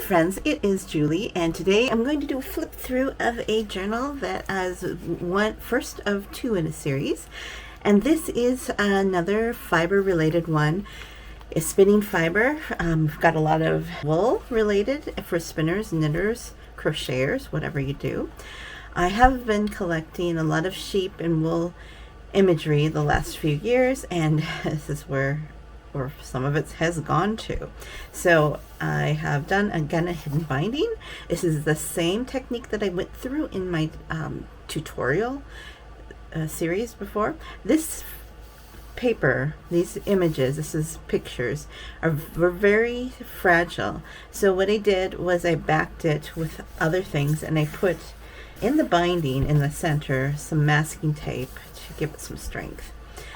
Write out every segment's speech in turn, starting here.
friends, it is Julie, and today I'm going to do a flip through of a journal that is first of two in a series, and this is another fiber related one. It's spinning fiber. We've got a lot of wool related for spinners, knitters, crocheters, whatever you do. I have been collecting a lot of sheep and wool imagery the last few years, and this is where some of it has gone to. So I have done again a hidden binding. This is the same technique that I went through in my tutorial series before. This paper, these images, this is pictures, were very fragile. So what I did was I backed it with other things, and I put in the binding in the center some masking tape to give it some strength.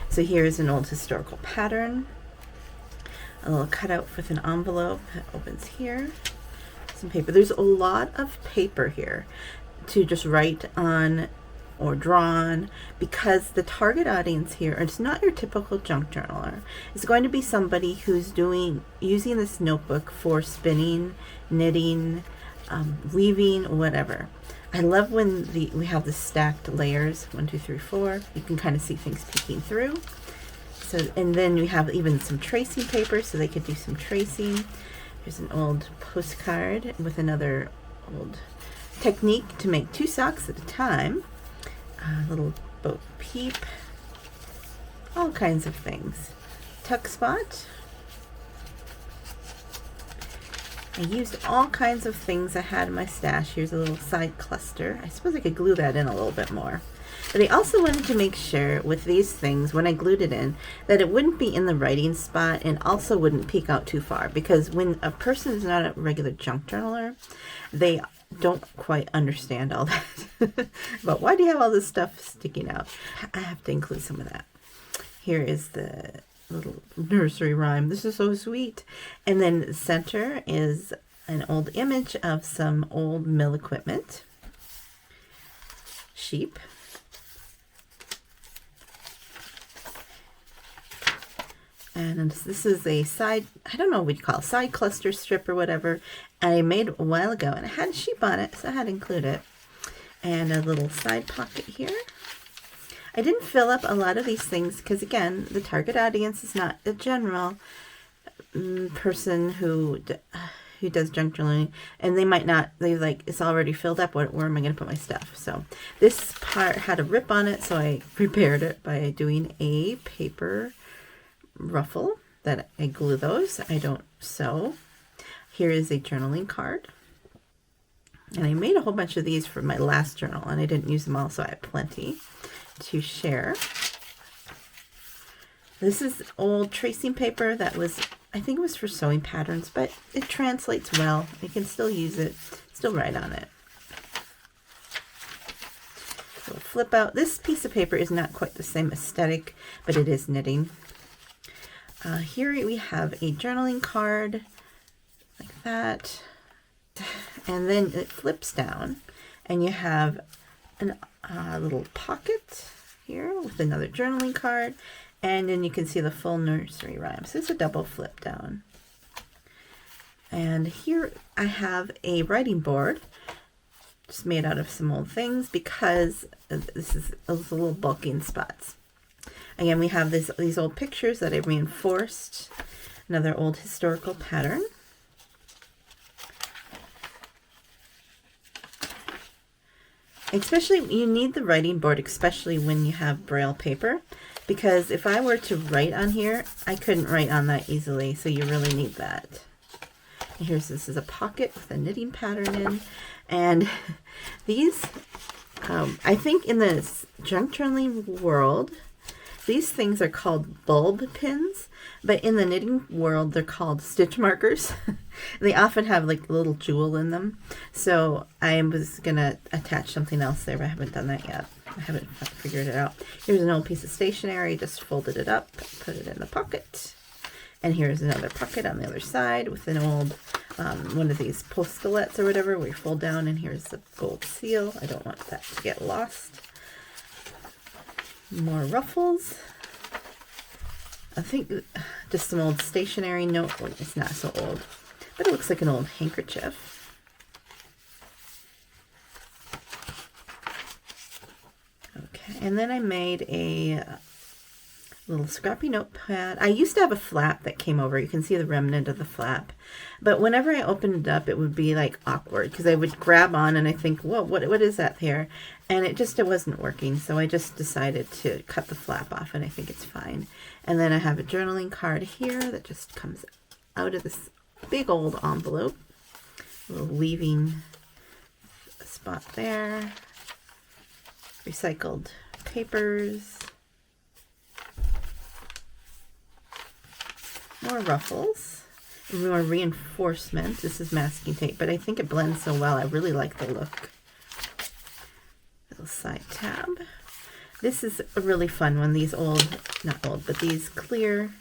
So here's an old historical pattern, a little cutout with an envelope that opens here, some paper. There's a lot of paper here to just write on or draw on, because the target audience here, it's not your typical junk journaler. It's going to be somebody who's using this notebook for spinning, knitting, weaving, whatever. I love when we have the stacked layers, 1, 2, 3, 4. You can kind of see things peeking through. So, and then we have even some tracing paper, so they could do some tracing. Here's an old postcard with another old technique to make 2 socks at a time. A little boat peep. All kinds of things. Tuck spot. I used all kinds of things I had in my stash. Here's a little side cluster. I suppose I could glue that in a little bit more. But I also wanted to make sure with these things, when I glued it in, that it wouldn't be in the writing spot and also wouldn't peek out too far. Because when a person is not a regular junk journaler, they don't quite understand all that. But why do you have all this stuff sticking out? I have to include some of that. Here is the little nursery rhyme. This is so sweet. And then the center is an old image of some old mill equipment. Sheep. And this is a side, I don't know what you call it, side cluster strip or whatever. I made a while ago, and it had a sheep on it, so I had to include it. And a little side pocket here. I didn't fill up a lot of these things because, again, the target audience is not a general person who does junk journaling, and they might not, they like, it's already filled up, where am I going to put my stuff? So this part had a rip on it, so I repaired it by doing a paper ruffle that I glue those. I don't sew. Here is a journaling card. And I made a whole bunch of these for my last journal, and I didn't use them all, so I have plenty to share. This is old tracing paper that was, I think it was for sewing patterns, but it translates well. You can still use it, still write on it. So flip out. This piece of paper is not quite the same aesthetic, but it is knitting. Here we have a journaling card, like that. And then it flips down, and you have a little pocket here with another journaling card, and then you can see the full nursery rhyme. So it's a double flip down. And here I have a writing board, just made out of some old things, because this is a little bulky in spots. Again, we have these old pictures that I reinforced. Another old historical pattern. Especially, you need the writing board, especially when you have Braille paper, because if I were to write on here, I couldn't write on that easily, so you really need that. And this is a pocket with a knitting pattern in, and these, I think in the junk journaling world, these things are called bulb pins, but in the knitting world, they're called stitch markers. They often have like a little jewel in them. So I was going to attach something else there, but I haven't done that yet. I haven't figured it out. Here's an old piece of stationery. Just folded it up, put it in the pocket. And here's another pocket on the other side with an old, one of these postalettes or whatever, where you fold down, and here's the gold seal. I don't want that to get lost. More ruffles. I think just some old stationery note. It's not so old. but it looks like an old handkerchief. Okay, and then I made a little scrappy notepad. I used to have a flap that came over. You can see the remnant of the flap. But whenever I opened it up, it would be like awkward because I would grab on and I think, whoa, what is that there? And it wasn't working. So I just decided to cut the flap off and I think it's fine. And then I have a journaling card here that just comes out of this big old envelope. A little weaving spot there. Recycled papers. More ruffles, more reinforcement. This is masking tape, but I think it blends so well. I really like the look. Little side tab. This is a really fun one. These not old, but these clear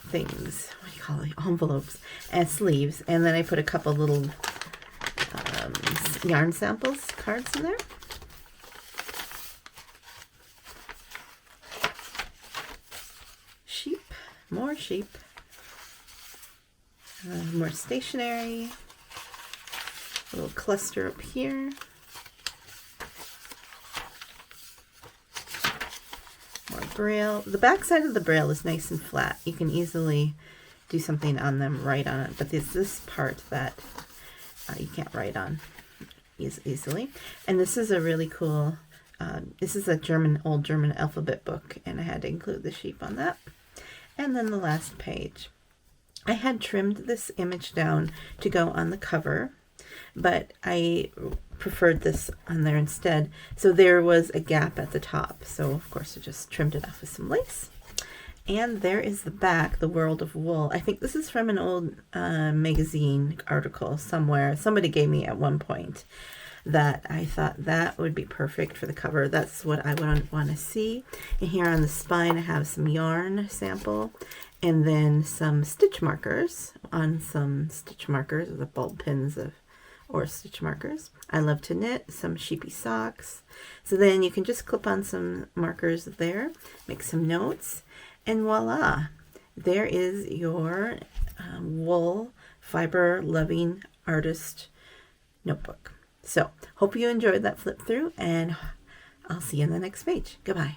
things. What do you call it? Envelopes and sleeves. And then I put a couple little yarn samples cards in there. More sheep, more stationery, a little cluster up here, more braille. The back side of the braille is nice and flat. You can easily do something on them, write on it, but there's this part that you can't write on easily. And this is a really cool, this is a old German alphabet book, and I had to include the sheep on that. And then the last page. I had trimmed this image down to go on the cover, but I preferred this on there instead. So there was a gap at the top. So of course I just trimmed it off with some lace. And there is the back, The World of Wool. I think this is from an old magazine article somewhere. Somebody gave me at one point that I thought that would be perfect for the cover. That's what I would want to see. And here on the spine, I have some yarn sample and then some stitch markers the bulb pins or stitch markers. I love to knit, some sheepy socks. So then you can just clip on some markers there, make some notes, and voila, there is your wool fiber loving artist notebook. So, hope you enjoyed that flip through, and I'll see you in the next page. Goodbye.